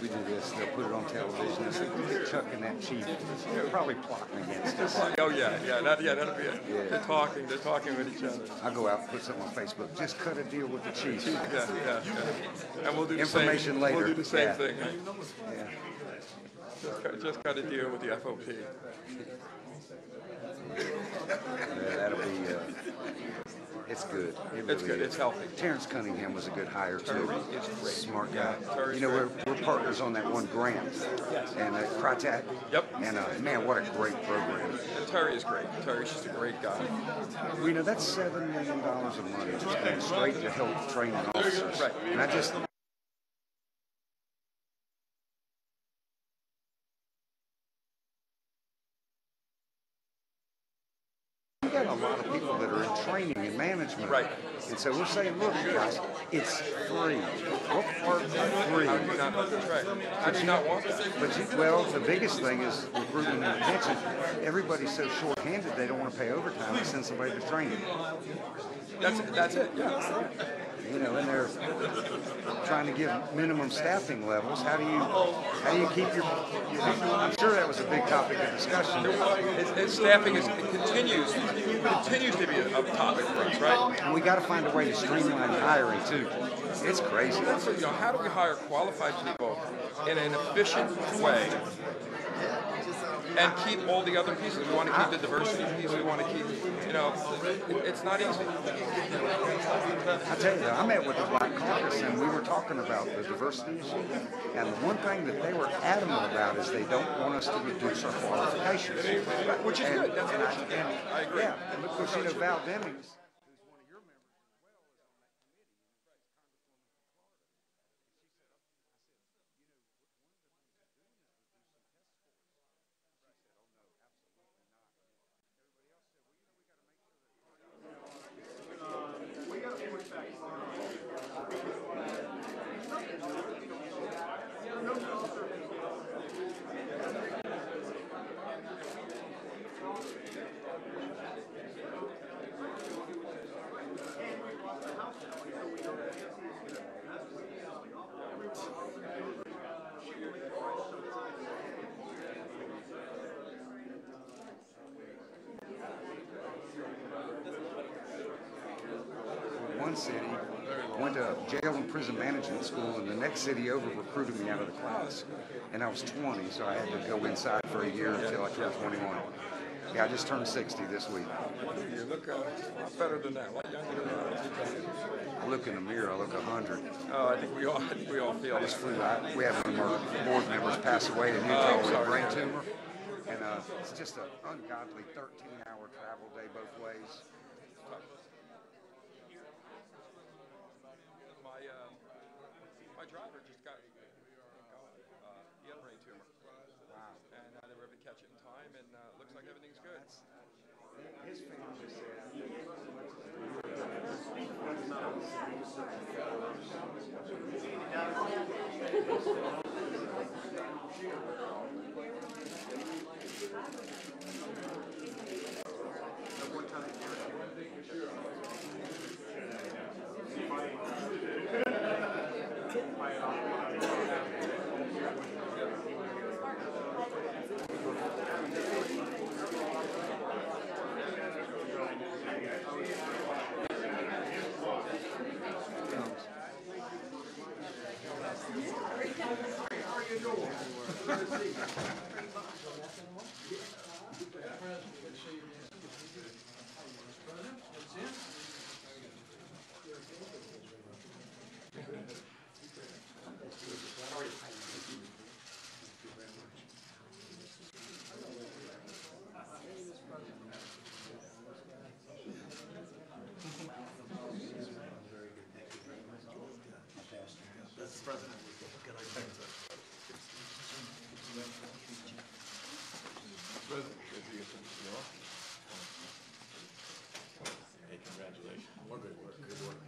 We do this, they'll put it on television and say, look at Chuck and that chief. They're probably plotting against us. Oh that'll be it. Yeah. They're talking with each other. I'll go out and put something on Facebook. Just cut a deal with the chief. Yeah. And we'll do Information later. We'll do the same Yeah. thing. Yeah. Just cut a deal with the FOP. Yeah, that'll be, it's good. It's good. It's healthy. Terrence Cunningham was a good hire, too. Terry is great. Smart guy. Terry's You know, we're partners on that one grant. Yes. And Crytek. Yep. And man, what a great program. And Terry is great. Terry's just a great guy. You know, that's $7 million of money just going straight to help training officers. Right. And I just... We got a lot of people that are in training and management. Right. And so we're saying, look, guys, it's free. What part is free? How do you not want the track? How do you not want that? But well, the biggest thing is recruitment and retention. Everybody's so short-handed, they don't want to pay overtime to send somebody to training. That's it. Yeah. You know, and they're trying to give minimum staffing levels. How do you keep your I'm sure that was a big topic of discussion. Staffing continues to be a topic for us, right? And we got to find a way to streamline hiring too. It's crazy. So, how do we hire qualified people in an efficient way and keep all the other pieces? We want to keep the diversity piece. We want to keep, it's not easy. I tell you, I met with the Black Caucus and we were talking about the diversity issue. And the one thing that they were adamant about is they don't want us to reduce our qualifications. Which is good. That's I agree. Yeah, and because, Val Demings, one city, went to jail and prison management school, and the next city over recruited me out of the class. And I was 20, so I had to go inside for a year until I turned 21. Yeah, I just turned 60 this week. You look a lot better than that, a lot younger than that. I look in the mirror, I look 100. Oh, I think we all feel I just flew out. We had one of our board members pass away in Utah with a brain tumor. And it's just an ungodly 13-hour travel day both ways. My driver just got he had a brain tumor. Wow. And they were able to catch it in time, and looks like everything's good. His family said. Hey, congratulations. Good work. Good work.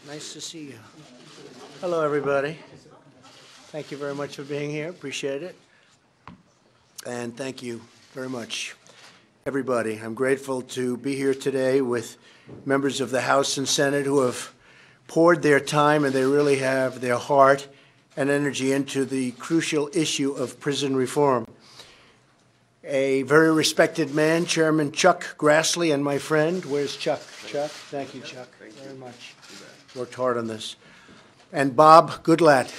Nice to see you. Hello, everybody. Thank you very much for being here. Appreciate it. And thank you very much, everybody. I'm grateful to be here today with members of the House and Senate who have poured their time, and they really have their heart and energy into the crucial issue of prison reform. A very respected man, Chairman Chuck Grassley, and my friend. Where's Chuck? Chuck? Thank you, Chuck, very much. Worked hard on this. And Bob Goodlatte.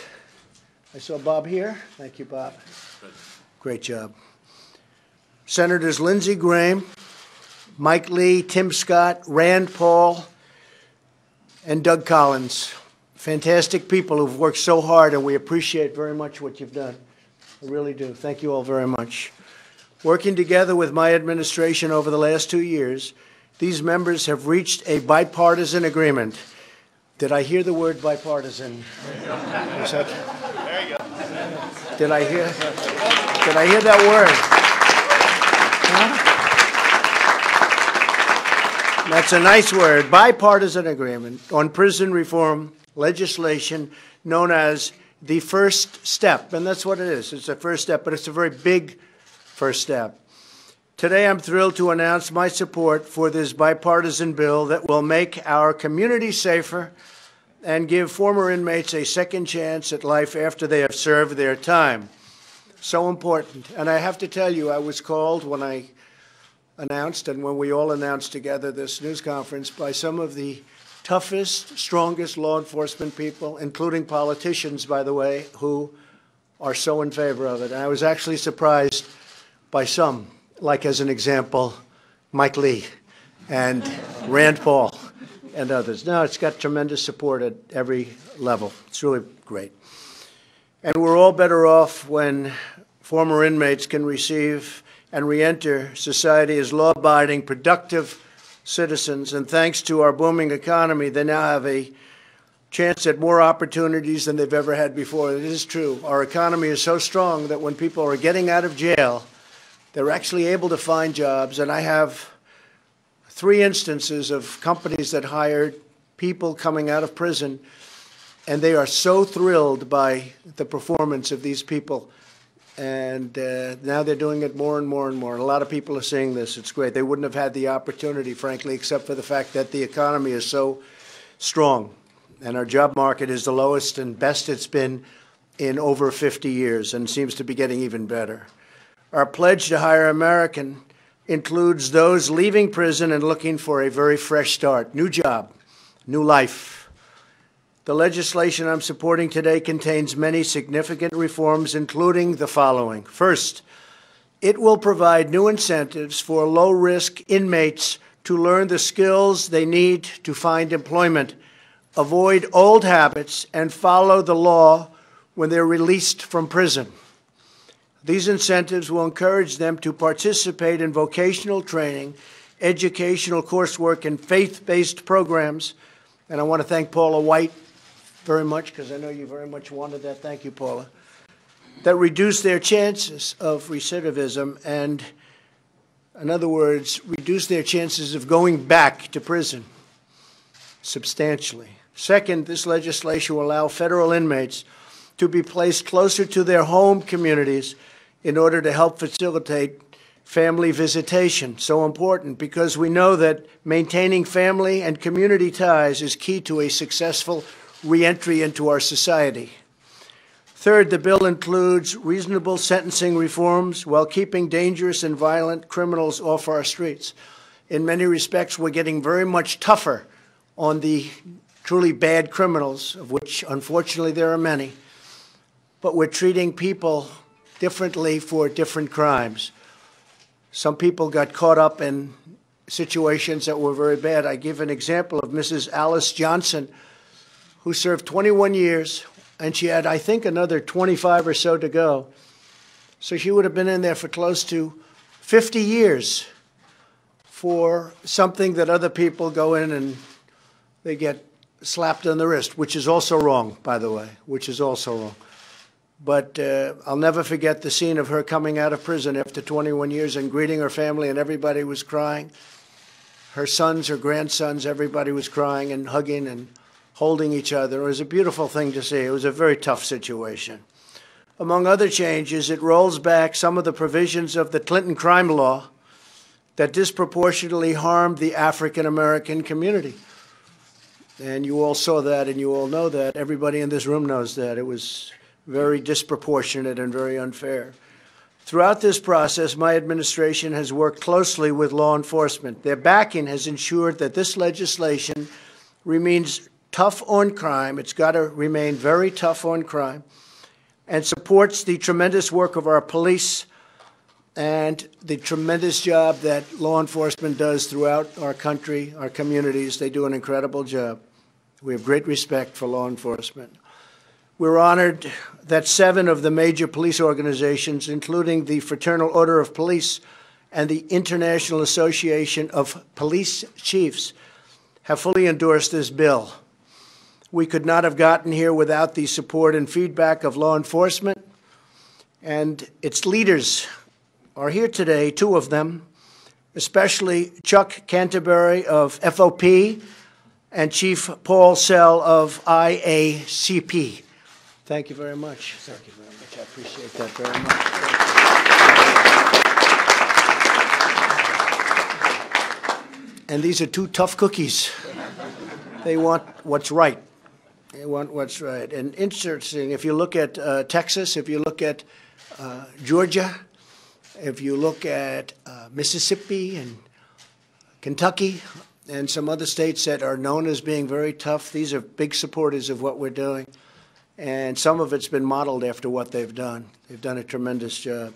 I saw Bob here. Thank you, Bob. Great job. Senators Lindsey Graham, Mike Lee, Tim Scott, Rand Paul, and Doug Collins. Fantastic people who've worked so hard, and we appreciate very much what you've done. I really do. Thank you all very much. Working together with my administration over the last 2 years, these members have reached a bipartisan agreement. Did I hear the word bipartisan? There you go. Did I hear that word? Huh? That's a nice word. Bipartisan agreement on prison reform legislation known as the first step. And that's what it is. It's a first step, but it's a very big first step. Today, I'm thrilled to announce my support for this bipartisan bill that will make our community safer and give former inmates a second chance at life after they have served their time. So important. And I have to tell you, I was called when I announced, and when we all announced together this news conference, by some of the toughest, strongest law enforcement people, including politicians, by the way, who are so in favor of it. And I was actually surprised by some, like, as an example, Mike Lee and Rand Paul and others. No, it's got tremendous support at every level. It's really great. And we're all better off when former inmates can receive and reenter society as law-abiding, productive citizens. And thanks to our booming economy, they now have a chance at more opportunities than they've ever had before. It is true. Our economy is so strong that when people are getting out of jail, they're actually able to find jobs. And I have 3 instances of companies that hired people coming out of prison, and they are so thrilled by the performance of these people. And now they're doing it more and more and more. A lot of people are seeing this. It's great. They wouldn't have had the opportunity, frankly, except for the fact that the economy is so strong. And our job market is the lowest and best it's been in over 50 years and seems to be getting even better. Our pledge to hire American includes those leaving prison and looking for a very fresh start, new job, new life. The legislation I'm supporting today contains many significant reforms, including the following. First, it will provide new incentives for low-risk inmates to learn the skills they need to find employment, avoid old habits, and follow the law when they're released from prison. These incentives will encourage them to participate in vocational training, educational coursework, and faith-based programs. And I want to thank Paula White very much, because I know you very much wanted that. Thank you, Paula. That reduce their chances of recidivism and, in other words, reduce their chances of going back to prison substantially. Second, this legislation will allow federal inmates to be placed closer to their home communities in order to help facilitate family visitation. So important, because we know that maintaining family and community ties is key to a successful reentry into our society. Third, the bill includes reasonable sentencing reforms while keeping dangerous and violent criminals off our streets. In many respects, we're getting very much tougher on the truly bad criminals, of which, unfortunately, there are many. But we're treating people differently for different crimes. Some people got caught up in situations that were very bad. I give an example of Mrs. Alice Johnson, who served 21 years, and she had, I think, another 25 or so to go. So she would have been in there for close to 50 years for something that other people go in and they get slapped on the wrist, which is also wrong, by the way, which is also wrong. But I'll never forget the scene of her coming out of prison after 21 years and greeting her family, and everybody was crying. Her sons, her grandsons, everybody was crying and hugging and holding each other. It was a beautiful thing to see. It was a very tough situation. Among other changes, it rolls back some of the provisions of the Clinton crime law that disproportionately harmed the African American community. And you all saw that, and you all know that. Everybody in this room knows that. It was very disproportionate and very unfair. Throughout this process, my administration has worked closely with law enforcement. Their backing has ensured that this legislation remains tough on crime. It's got to remain very tough on crime, and supports the tremendous work of our police and the tremendous job that law enforcement does throughout our country, our communities. They do an incredible job. We have great respect for law enforcement. We're honored that 7 of the major police organizations, including the Fraternal Order of Police and the International Association of Police Chiefs, have fully endorsed this bill. We could not have gotten here without the support and feedback of law enforcement, and its leaders are here today, 2 of them, especially Chuck Canterbury of FOP and Chief Paul Sell of IACP. Thank you very much. Thank you very much. I appreciate that very much. And these are 2 tough cookies. They want what's right. They want what's right. And interesting, if you look at Texas, if you look at Georgia, if you look at Mississippi and Kentucky and some other states that are known as being very tough, these are big supporters of what we're doing. And some of it's been modeled after what they've done. They've done a tremendous job.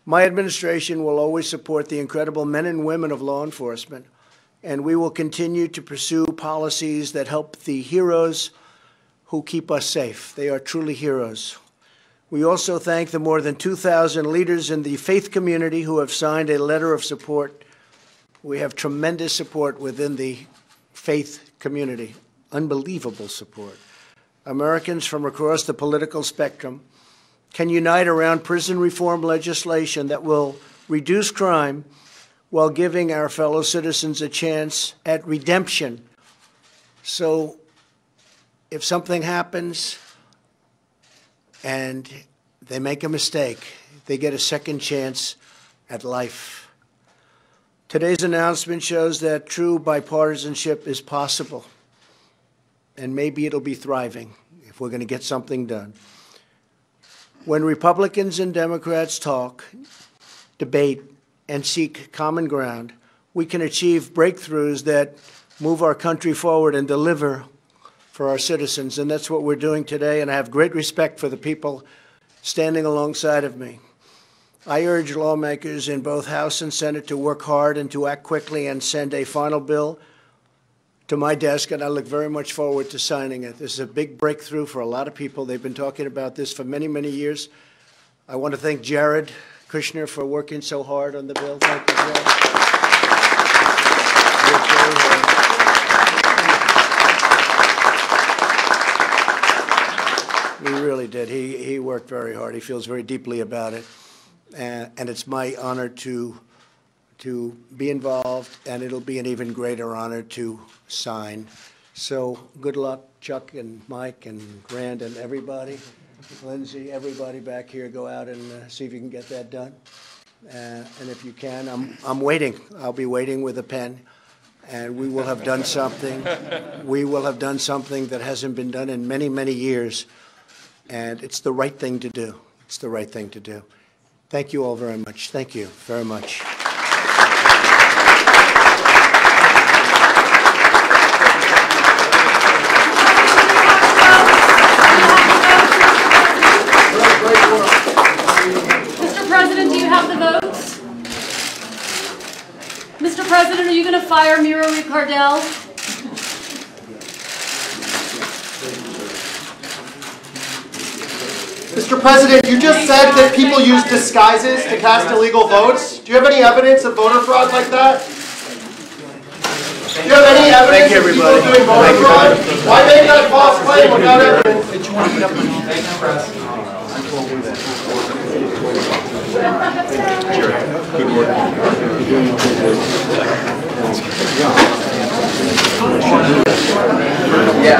My administration will always support the incredible men and women of law enforcement, and we will continue to pursue policies that help the heroes who keep us safe. They are truly heroes. We also thank the more than 2,000 leaders in the faith community who have signed a letter of support. We have tremendous support within the faith community, unbelievable support. Americans from across the political spectrum can unite around prison reform legislation that will reduce crime while giving our fellow citizens a chance at redemption. So if something happens and they make a mistake, they get a second chance at life. Today's announcement shows that true bipartisanship is possible, and maybe it'll be thriving if we're going to get something done. When Republicans and Democrats talk, debate, and seek common ground, we can achieve breakthroughs that move our country forward and deliver for our citizens. And that's what we're doing today, and I have great respect for the people standing alongside of me. I urge lawmakers in both House and Senate to work hard and to act quickly and send a final bill to my desk, and I look very much forward to signing it. This is a big breakthrough for a lot of people. They've been talking about this for many, many years. I want to thank Jared Kushner for working so hard on the bill. Thank you, Jared. He really did. He worked very hard. He feels very deeply about it. And it's my honor to be involved, and it'll be an even greater honor to sign. So good luck, Chuck and Mike and Rand and everybody. Lindsay, everybody back here, go out and see if you can get that done. And if you can, I'm waiting. I'll be waiting with a pen, and we will have done something. We will have done something that hasn't been done in many, many years, and it's the right thing to do. It's the right thing to do. Thank you all very much. Thank you very much. Mr. President, do you have the votes? Mr. President, are you going to fire Mira Ricardel? Mr. President, you just said that people use disguises to cast illegal votes. Do you have any evidence of voter fraud like that? Do you have any evidence of people doing voter fraud? Why make that false claim without evidence? Good work. Yeah.